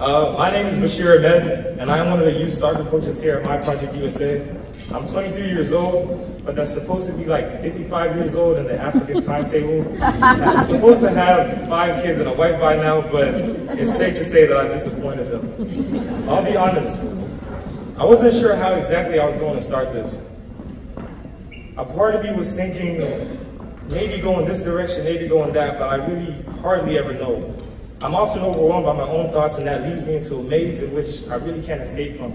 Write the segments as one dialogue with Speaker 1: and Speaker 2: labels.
Speaker 1: My name is Bashir Ahmed, and I am one of the youth soccer coaches here at My Project USA. I'm 23 years old, but that's supposed to be like 55 years old in the African timetable. I'm supposed to have 5 kids and a wife by now, but it's safe to say that I've disappointed them. I'll be honest, I wasn't sure how exactly I was going to start this. A part of me was thinking, maybe going this direction, maybe going that, but I really hardly ever know. I'm often overwhelmed by my own thoughts, and that leads me into a maze in which I really can't escape from.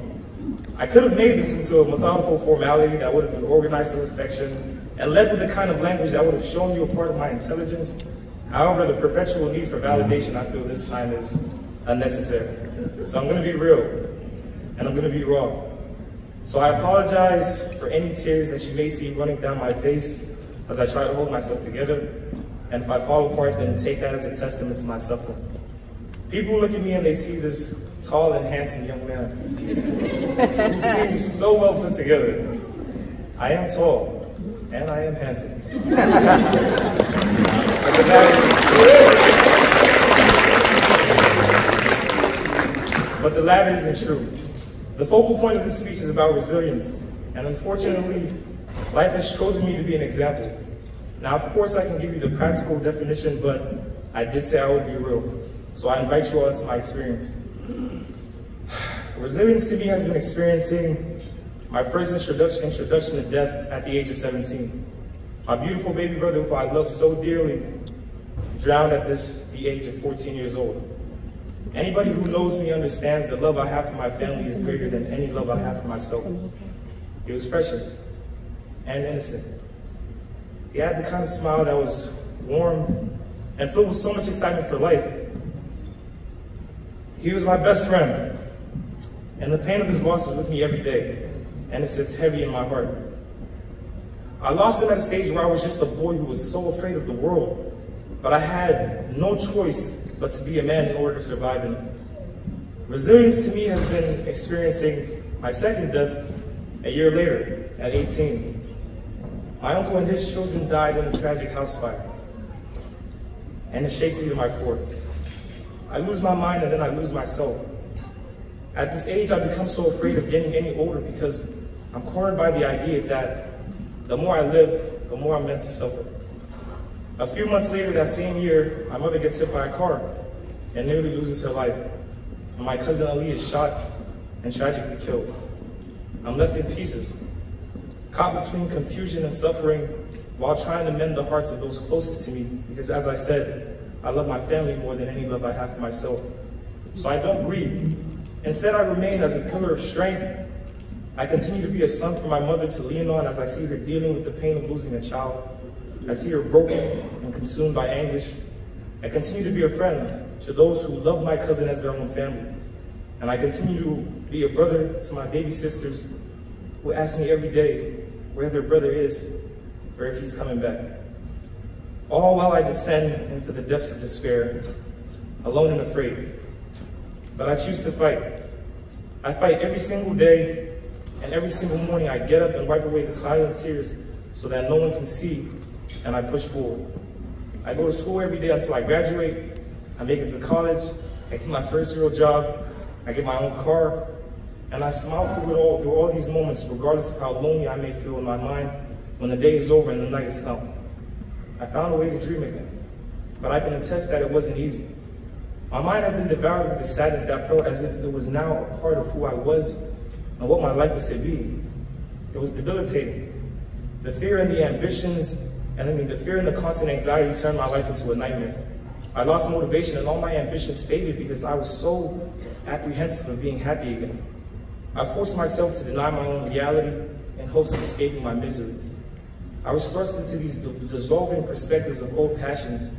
Speaker 1: I could have made this into a methodical formality that would have been organized to perfection and led with the kind of language that would have shown you a part of my intelligence. However, the perpetual need for validation I feel this time is unnecessary. So I'm going to be real, and I'm going to be raw. So I apologize for any tears that you may see running down my face as I try to hold myself together. And if I fall apart, then take that as a testament to my suffering. People look at me and they see this tall and handsome young man who seems so well put together. I am tall, and I am handsome. But the latter isn't true. The focal point of this speech is about resilience, and unfortunately, life has chosen me to be an example. Now, of course, I can give you the practical definition, but I did say I would be real. So I invite you all into my experience. Resilience to me has been experiencing my first introduction to death at the age of 17. My beautiful baby brother, who I love so dearly, drowned at the age of 14 years old. Anybody who knows me understands the love I have for my family is greater than any love I have for myself. It was precious and innocent. He had the kind of smile that was warm and filled with so much excitement for life. He was my best friend, and the pain of his loss is with me every day, and it sits heavy in my heart. I lost him at a stage where I was just a boy who was so afraid of the world, but I had no choice but to be a man in order to survive in it. Resilience to me has been experiencing my second death a year later, at 18. My uncle and his children died in a tragic house fire, and it shakes me to my core. I lose my mind and then I lose myself. At this age, I've become so afraid of getting any older because I'm cornered by the idea that the more I live, the more I'm meant to suffer. A few months later that same year, my mother gets hit by a car and nearly loses her life. And my cousin Ali is shot and tragically killed. I'm left in pieces, caught between confusion and suffering while trying to mend the hearts of those closest to me, because as I said, I love my family more than any love I have for myself. So I don't grieve. Instead, I remain as a pillar of strength. I continue to be a son for my mother to lean on as I see her dealing with the pain of losing a child. I see her broken and consumed by anguish. I continue to be a friend to those who love my cousin as their own family. And I continue to be a brother to my baby sisters who ask me every day where their brother is or if he's coming back. All while I descend into the depths of despair, alone and afraid. But I choose to fight. I fight every single day, and every single morning I get up and wipe away the silent tears so that no one can see, and I push forward. I go to school every day until I graduate. I make it to college. I get my first real job. I get my own car. And I smile through all these moments, regardless of how lonely I may feel in my mind when the day is over and the night has come. I found a way to dream again, but I can attest that it wasn't easy. My mind had been devoured with the sadness that felt as if it was now a part of who I was and what my life was to be. It was debilitating. The fear and the ambitions, the fear and the constant anxiety turned my life into a nightmare. I lost motivation and all my ambitions faded because I was so apprehensive of being happy again. I forced myself to deny my own reality in hopes of escaping my misery. I was thrust into these dissolving perspectives of old passions,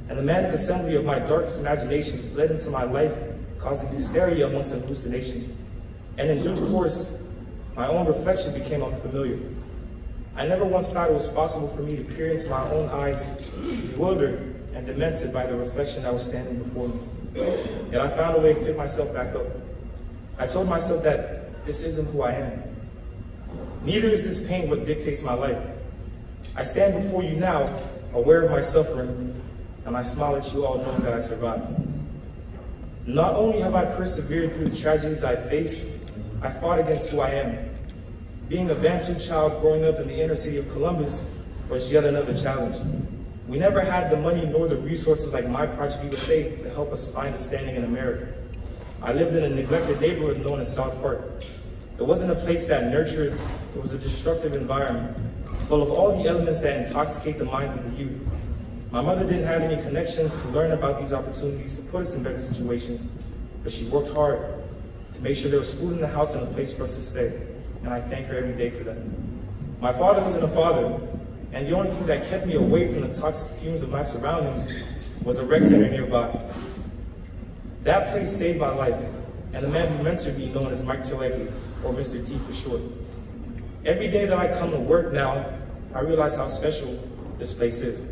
Speaker 1: and the manic assembly of my darkest imaginations bled into my life, causing hysteria amongst the hallucinations. And in due course, my own reflection became unfamiliar. I never once thought it was possible for me to peer into my own eyes, bewildered and demented by the reflection that was standing before me. Yet I found a way to pick myself back up. I told myself that this isn't who I am. Neither is this pain what dictates my life. I stand before you now, aware of my suffering, and I smile at you all knowing that I survived. Not only have I persevered through the tragedies I faced, I fought against who I am. Being a Bantu child growing up in the inner city of Columbus was yet another challenge. We never had the money nor the resources like my Project USA to help us find a standing in America. I lived in a neglected neighborhood known as South Park. It wasn't a place that nurtured, it was a destructive environment, full of all the elements that intoxicate the minds of the youth. My mother didn't have any connections to learn about these opportunities to put us in better situations, but she worked hard to make sure there was food in the house and a place for us to stay, and I thank her every day for that. My father wasn't a father, and the only thing that kept me away from the toxic fumes of my surroundings was a rec center nearby. That place saved my life, and the man who mentored me, known as Mike Tileki, or Mr. T for short. Every day that I come to work now, I realize how special this place is.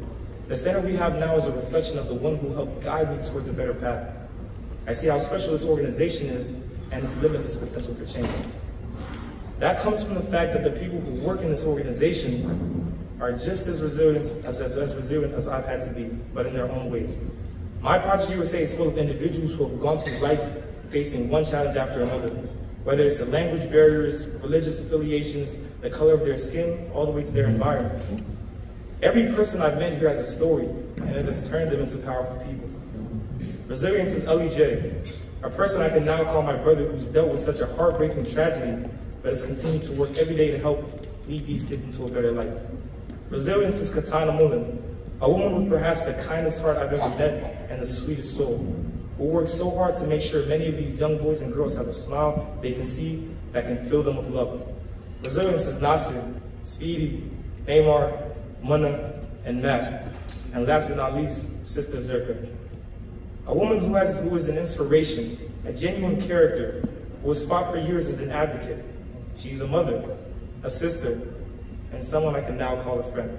Speaker 1: The center we have now is a reflection of the one who helped guide me towards a better path. I see how special this organization is and its limitless potential for change. That comes from the fact that the people who work in this organization are just as resilient as I've had to be, but in their own ways. My Project USA is full of individuals who have gone through life facing one challenge after another, whether it's the language barriers, religious affiliations, the color of their skin, all the way to their environment. Every person I've met here has a story, and it has turned them into powerful people. Resilience is J, a person I can now call my brother who's dealt with such a heartbreaking tragedy, but has continued to work every day to help lead these kids into a better life. Resilience is Katana Mullen, a woman with perhaps the kindest heart I've ever met and the sweetest soul, who works so hard to make sure many of these young boys and girls have a smile they can see that can fill them with love. Resilience is Nasir, Speedy, Neymar, Muna, and Matt. And last but not least, Sister Zerka. A woman who is an inspiration, a genuine character, who has fought for years as an advocate. She's a mother, a sister, and someone I can now call a friend.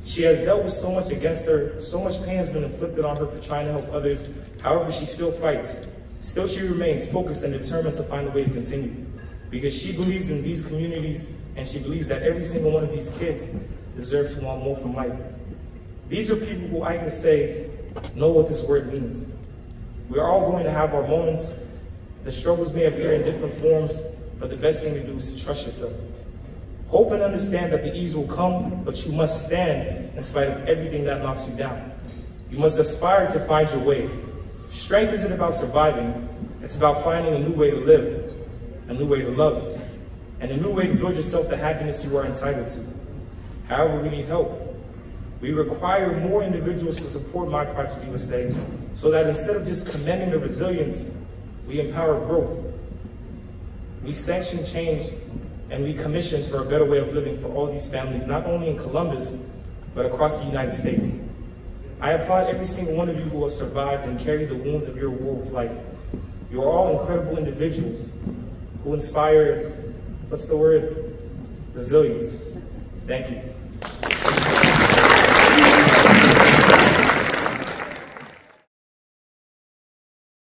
Speaker 1: She has dealt with so much against her, so much pain has been inflicted on her for trying to help others. However, she still fights. Still, she remains focused and determined to find a way to continue. Because she believes in these communities, and she believes that every single one of these kids deserves to want more from life. These are people who I can say know what this word means. We are all going to have our moments. The struggles may appear in different forms, but the best thing to do is to trust yourself. Hope and understand that the ease will come, but you must stand in spite of everything that knocks you down. You must aspire to find your way. Strength isn't about surviving, it's about finding a new way to live, a new way to love, and a new way to build yourself the happiness you are entitled to. However, we need help. We require more individuals to support My Project USA so that instead of just commending the resilience, we empower growth. We sanction change and we commission for a better way of living for all these families, not only in Columbus, but across the United States. I applaud every single one of you who have survived and carried the wounds of your war with life. You are all incredible individuals who inspire, what's the word? Resilience. Thank you.